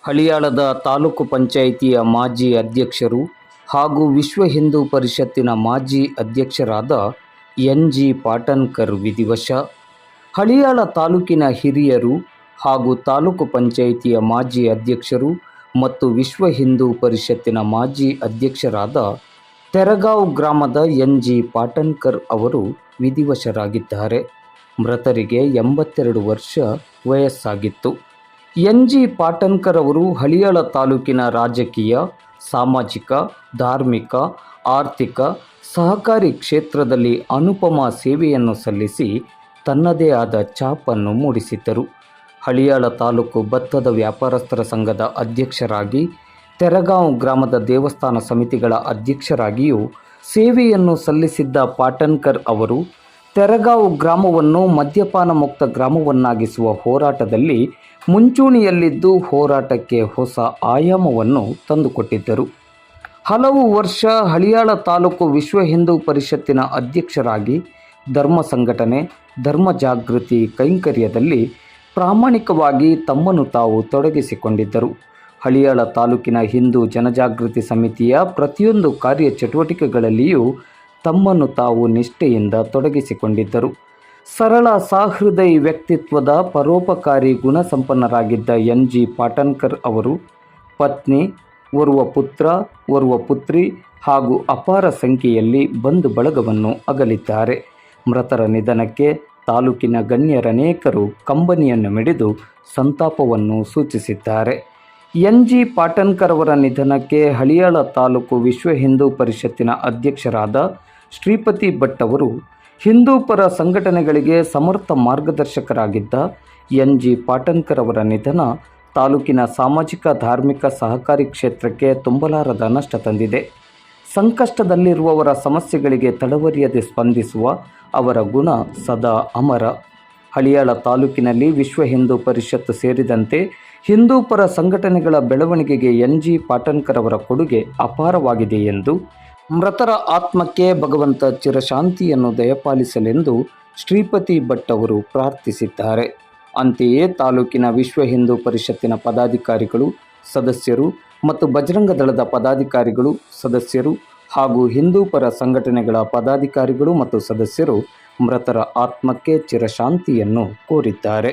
ಹಳಿಯಾಳದ ತಾಲೂಕು ಪಂಚಾಯಿತಿಯ ಮಾಜಿ ಅಧ್ಯಕ್ಷರು ಹಾಗೂ ವಿಶ್ವ ಹಿಂದೂ ಪರಿಷತ್ತಿನ ಮಾಜಿ ಅಧ್ಯಕ್ಷರಾದ ಎನ್.ಜಿ. ಪಾಟನ್ಕರ್ ವಿಧಿವಶ. ಹಳಿಯಾಳ ತಾಲೂಕಿನ ಹಿರಿಯರು ಹಾಗೂ ತಾಲೂಕು ಪಂಚಾಯಿತಿಯ ಮಾಜಿ ಅಧ್ಯಕ್ಷರು ಮತ್ತು ವಿಶ್ವ ಹಿಂದೂ ಪರಿಷತ್ತಿನ ಮಾಜಿ ಅಧ್ಯಕ್ಷರಾದ ತೆರಗಾಂವ್ ಗ್ರಾಮದ ಎನ್.ಜಿ. ಪಾಟನ್ಕರ್ ಅವರು ವಿಧಿವಶರಾಗಿದ್ದಾರೆ. ಮೃತರಿಗೆ 82 ವರ್ಷ ವಯಸ್ಸಾಗಿತ್ತು. ಎನ್.ಜಿ. ಪಾಟನ್ಕರ್ ಅವರು ಹಳಿಯಾಳ ತಾಲೂಕಿನ ರಾಜಕೀಯ, ಸಾಮಾಜಿಕ, ಧಾರ್ಮಿಕ, ಆರ್ಥಿಕ, ಸಹಕಾರಿ ಕ್ಷೇತ್ರದಲ್ಲಿ ಅನುಪಮ ಸೇವೆಯನ್ನು ಸಲ್ಲಿಸಿ ತನ್ನದೇ ಆದ ಛಾಪನ್ನು ಮೂಡಿಸಿದ್ದರು. ಹಳಿಯಾಳ ತಾಲೂಕು ಭತ್ತದ ವ್ಯಾಪಾರಸ್ಥರ ಸಂಘದ ಅಧ್ಯಕ್ಷರಾಗಿ, ತೆರಗಾಂವ್ ಗ್ರಾಮದ ದೇವಸ್ಥಾನ ಸಮಿತಿಗಳ ಅಧ್ಯಕ್ಷರಾಗಿಯೂ ಸೇವೆಯನ್ನು ಸಲ್ಲಿಸಿದ್ದ ಪಾಟನ್ಕರ್ ಅವರು ತೆರಗಾಂವ್ ಗ್ರಾಮವನ್ನು ಮದ್ಯಪಾನ ಮುಕ್ತ ಗ್ರಾಮವನ್ನಾಗಿಸುವ ಹೋರಾಟದಲ್ಲಿ ಮುಂಚೂಣಿಯಲ್ಲಿದ್ದು ಹೋರಾಟಕ್ಕೆ ಹೊಸ ಆಯಾಮವನ್ನು ತಂದುಕೊಟ್ಟಿದ್ದರು. ಹಲವು ವರ್ಷ ಹಳಿಯಾಳ ತಾಲೂಕು ವಿಶ್ವ ಹಿಂದೂ ಪರಿಷತ್ತಿನ ಅಧ್ಯಕ್ಷರಾಗಿ ಧರ್ಮ ಸಂಘಟನೆ, ಧರ್ಮ ಜಾಗೃತಿ ಕೈಂಕರ್ಯದಲ್ಲಿ ಪ್ರಾಮಾಣಿಕವಾಗಿ ತಮ್ಮನ್ನು ತಾವು ತೊಡಗಿಸಿಕೊಂಡಿದ್ದರು. ಹಳಿಯಾಳ ತಾಲೂಕಿನ ಹಿಂದೂ ಜನಜಾಗೃತಿ ಸಮಿತಿಯ ಪ್ರತಿಯೊಂದು ಕಾರ್ಯಚಟುವಟಿಕೆಗಳಲ್ಲಿಯೂ ತಮ್ಮನ್ನು ತಾವು ನಿಷ್ಠೆಯಿಂದ ತೊಡಗಿಸಿಕೊಂಡಿದ್ದರು. ಸರಳ ಸಹೃದಯಿ ವ್ಯಕ್ತಿತ್ವದ ಪರೋಪಕಾರಿ ಗುಣಸಂಪನ್ನರಾಗಿದ್ದ ಎನ್.ಜಿ. ಪಾಟನ್ಕರ್ ಅವರು ಪತ್ನಿ, ಓರ್ವ ಪುತ್ರ, ಓರ್ವ ಪುತ್ರಿ ಹಾಗೂ ಅಪಾರ ಸಂಖ್ಯೆಯಲ್ಲಿ ಬಂಧು ಬಳಗವನ್ನು ಅಗಲಿದ್ದಾರೆ. ಮೃತರ ನಿಧನಕ್ಕೆ ತಾಲೂಕಿನ ಗಣ್ಯರನೇಕರು ಕಂಬನಿಯನ್ನು ಮಿಡಿದು ಸಂತಾಪವನ್ನು ಸೂಚಿಸಿದ್ದಾರೆ. ಎನ್.ಜಿ. ಪಾಟನ್ಕರ್ ಅವರ ನಿಧನಕ್ಕೆ ಹಳಿಯಾಳ ತಾಲೂಕು ವಿಶ್ವ ಹಿಂದೂ ಪರಿಷತ್ತಿನ ಅಧ್ಯಕ್ಷರಾದ ಶ್ರೀಪತಿ ಭಟ್ ಅವರು ಹಿಂದೂಪರ ಸಂಘಟನೆಗಳಿಗೆ ಸಮರ್ಥ ಮಾರ್ಗದರ್ಶಕರಾಗಿದ್ದ ಎನ್.ಜಿ. ಪಾಟನ್ಕರ್ ಅವರ ನಿಧನ ತಾಲೂಕಿನ ಸಾಮಾಜಿಕ, ಧಾರ್ಮಿಕ, ಸಹಕಾರಿ ಕ್ಷೇತ್ರಕ್ಕೆ ತುಂಬಲಾರದ ನಷ್ಟ ತಂದಿದೆ. ಸಂಕಷ್ಟದಲ್ಲಿರುವವರ ಸಮಸ್ಯೆಗಳಿಗೆ ತಡವರಿಯದೆ ಸ್ಪಂದಿಸುವ ಅವರ ಗುಣ ಸದಾ ಅಮರ. ಹಳಿಯಾಳ ತಾಲೂಕಿನಲ್ಲಿ ವಿಶ್ವ ಹಿಂದೂ ಪರಿಷತ್ ಸೇರಿದಂತೆ ಹಿಂದೂಪರ ಸಂಘಟನೆಗಳ ಬೆಳವಣಿಗೆಗೆ ಎನ್.ಜಿ. ಪಾಟನ್ಕರ್ ಅವರ ಕೊಡುಗೆ ಅಪಾರವಾಗಿದೆ ಎಂದು, ಮೃತರ ಆತ್ಮಕ್ಕೆ ಭಗವಂತ ಚಿರಶಾಂತಿಯನ್ನು ದಯಪಾಲಿಸಲೆಂದು ಶ್ರೀಪತಿ ಭಟ್ ಅವರು ಪ್ರಾರ್ಥಿಸಿದ್ದಾರೆ. ಅಂತೆಯೇ ತಾಲೂಕಿನ ವಿಶ್ವ ಹಿಂದೂ ಪರಿಷತ್ತಿನ ಪದಾಧಿಕಾರಿಗಳು, ಸದಸ್ಯರು ಮತ್ತು ಬಜರಂಗ ದಳದ ಪದಾಧಿಕಾರಿಗಳು, ಸದಸ್ಯರು ಹಾಗೂ ಹಿಂದೂಪರ ಸಂಘಟನೆಗಳ ಪದಾಧಿಕಾರಿಗಳು ಮತ್ತು ಸದಸ್ಯರು ಮೃತರ ಆತ್ಮಕ್ಕೆ ಚಿರಶಾಂತಿಯನ್ನು ಕೋರಿದ್ದಾರೆ.